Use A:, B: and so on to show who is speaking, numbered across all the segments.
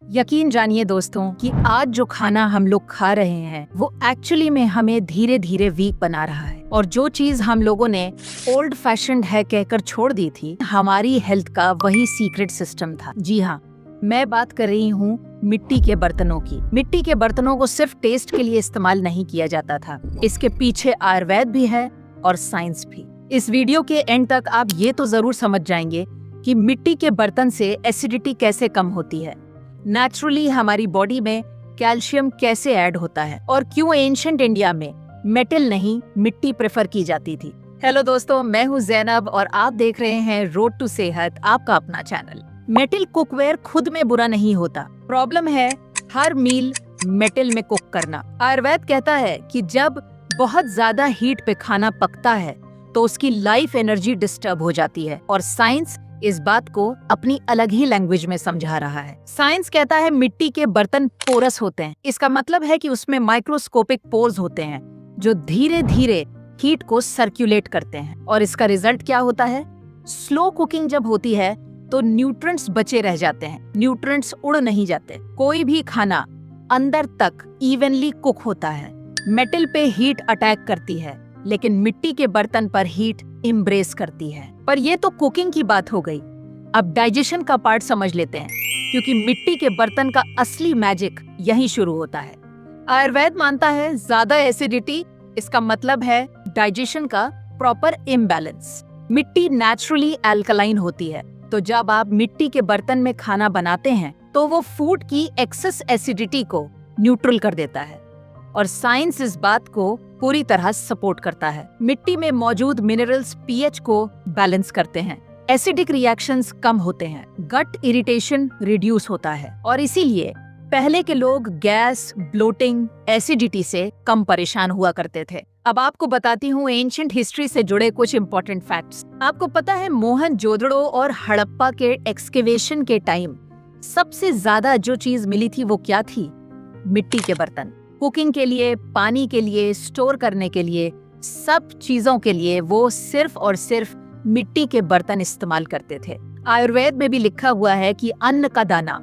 A: यकीन जानिए दोस्तों कि आज जो खाना हम लोग खा रहे हैं वो एक्चुअली में हमें धीरे धीरे वीक बना रहा है। और जो चीज हम लोगों ने ओल्ड फैशन्ड है कहकर छोड़ दी थी, हमारी हेल्थ का वही सीक्रेट सिस्टम था। जी हाँ, मैं बात कर रही हूँ मिट्टी के बर्तनों की। मिट्टी के बर्तनों को सिर्फ टेस्ट के लिए इस्तेमाल नहीं किया जाता था, इसके पीछे आयुर्वेद भी है और साइंस भी। इस वीडियो के एंड तक आप ये तो जरूर समझ जाएंगे कि मिट्टी के बर्तन से एसिडिटी कैसे कम होती है, नेचुरली हमारी बॉडी में कैल्शियम कैसे ऐड होता है और क्यों एंशिएंट इंडिया में मेटल नहीं मिट्टी प्रेफर की जाती थी। हेलो दोस्तों, मैं हूँ जैनब और आप देख रहे हैं रोड टू सेहत, आपका अपना चैनल। मेटल कुकवेयर खुद में बुरा नहीं होता, प्रॉब्लम है हर मील मेटल में कुक करना। आयुर्वेद कहता है कि जब बहुत ज्यादा हीट पे खाना पकता है तो उसकी लाइफ एनर्जी डिस्टर्ब हो जाती है, और साइंस इस बात को अपनी अलग ही लैंग्वेज में समझा रहा है। साइंस कहता है मिट्टी के बर्तन पोरस होते हैं। इसका मतलब है कि उसमें माइक्रोस्कोपिक पोर्स होते हैं जो धीरे धीरे हीट को सर्कुलेट करते हैं। और इसका रिजल्ट क्या होता है? स्लो कुकिंग जब होती है तो न्यूट्रिएंट्स बचे रह जाते हैं, न्यूट्रिएंट्स उड़ नहीं जाते। कोई भी खाना अंदर तक इवनली कुक होता है। मेटल पे हीट अटैक करती है, लेकिन मिट्टी के बर्तन पर हीट इम्ब्रेस करती है। पर ये तो कुकिंग की बात हो गई, अब डाइजेशन का पार्ट समझ लेते हैं, क्योंकि मिट्टी के बर्तन का असली मैजिक यहीं शुरू होता है। आयुर्वेद मानता है ज्यादा एसिडिटी, इसका मतलब है डाइजेशन का प्रॉपर इम्बैलेंस। मिट्टी नेचुरली अल्कलाइन होती है, तो जब आप मिट्टी के बर्तन में खाना बनाते हैं तो वो फूड की एक्सेस एसिडिटी को न्यूट्रल कर देता है, और साइंस इस बात को पूरी तरह सपोर्ट करता है। मिट्टी में मौजूद मिनरल्स पीएच को बैलेंस करते हैं, एसिडिक रिएक्शंस कम होते हैं, गट इरिटेशन रिड्यूस होता है, और इसीलिए पहले के लोग गैस, ब्लोटिंग, एसिडिटी से कम परेशान हुआ करते थे। अब आपको बताती हूँ एंशिएंट हिस्ट्री से जुड़े कुछ इंपॉर्टेंट फैक्ट्स। आपको पता है मोहनजोदड़ो और हड़प्पा के एक्सकेवेशन के टाइम सबसे ज्यादा जो चीज मिली थी वो क्या थी? मिट्टी के बर्तन। कुकिंग के लिए, पानी के लिए, स्टोर करने के लिए, सब चीजों के लिए वो सिर्फ और सिर्फ मिट्टी के बर्तन इस्तेमाल करते थे। आयुर्वेद में भी लिखा हुआ है कि अन्न का दाना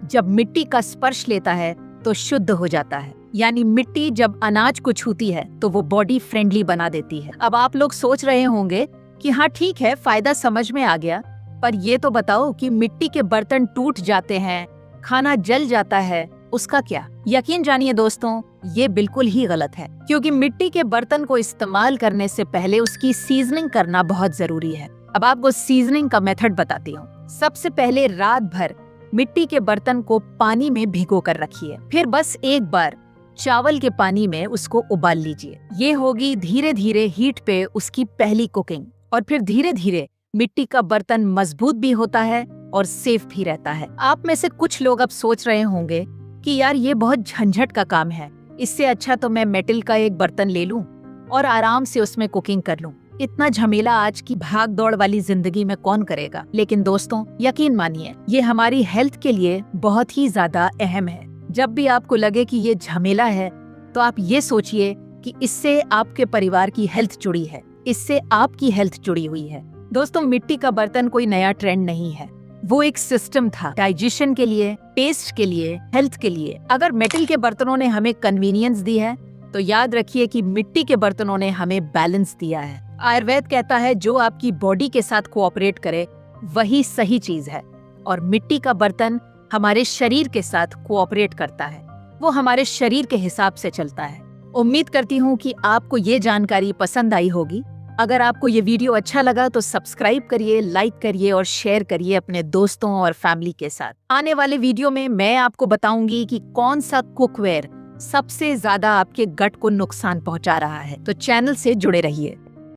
A: जब मिट्टी का स्पर्श लेता है तो शुद्ध हो जाता है, यानी मिट्टी जब अनाज को छूती है तो वो बॉडी फ्रेंडली बना देती है। अब आप लोग सोच रहे होंगे कि हाँ ठीक है, फायदा समझ में आ गया, पर ये तो बताओ कि मिट्टी के बर्तन टूट जाते हैं, खाना जल जाता है, उसका क्या? यकीन जानिए दोस्तों, ये बिल्कुल ही गलत है, क्योंकि मिट्टी के बर्तन को इस्तेमाल करने से पहले उसकी सीजनिंग करना बहुत जरूरी है। अब आपको सीजनिंग का मेथड बताती हूँ। सबसे पहले रात भर मिट्टी के बर्तन को पानी में भिगो कर रखिए, फिर बस एक बार चावल के पानी में उसको उबाल लीजिए। ये होगी धीरे धीरे हीट पे उसकी पहली कुकिंग, और फिर धीरे धीरे मिट्टी का बर्तन मजबूत भी होता है और सेफ भी रहता है। आप में से कुछ लोग अब सोच रहे होंगे कि यार ये बहुत झंझट का काम है, इससे अच्छा तो मैं मेटल का एक बर्तन ले लूं और आराम से उसमें कुकिंग कर लूं। इतना झमेला आज की भाग दौड़ वाली जिंदगी में कौन करेगा? लेकिन दोस्तों यकीन मानिए, ये हमारी हेल्थ के लिए बहुत ही ज्यादा अहम है। जब भी आपको लगे कि ये झमेला है तो आप ये सोचिए कि इससे आपके परिवार की हेल्थ जुड़ी है, इससे आपकी हेल्थ जुड़ी हुई है। दोस्तों, मिट्टी का बर्तन कोई नया ट्रेंड नहीं है, वो एक सिस्टम था डाइजेशन के लिए, टेस्ट के लिए, हेल्थ के लिए। अगर मेटल के बर्तनों ने हमें कन्वीनियंस दी है तो याद रखिए कि मिट्टी के बर्तनों ने हमें बैलेंस दिया है। आयुर्वेद कहता है जो आपकी बॉडी के साथ कोऑपरेट करे वही सही चीज है, और मिट्टी का बर्तन हमारे शरीर के साथ कोऑपरेट करता है, वो हमारे शरीर के हिसाब से चलता है। उम्मीद करती हूँ कि आपको ये जानकारी पसंद आई होगी। अगर आपको ये वीडियो अच्छा लगा तो सब्सक्राइब करिए, लाइक करिए और शेयर करिए अपने दोस्तों और फैमिली के साथ। आने वाले वीडियो में मैं आपको बताऊंगी कि कौन सा कुकवेयर सबसे ज्यादा आपके गट को नुकसान पहुंचा रहा है, तो चैनल से जुड़े रहिए।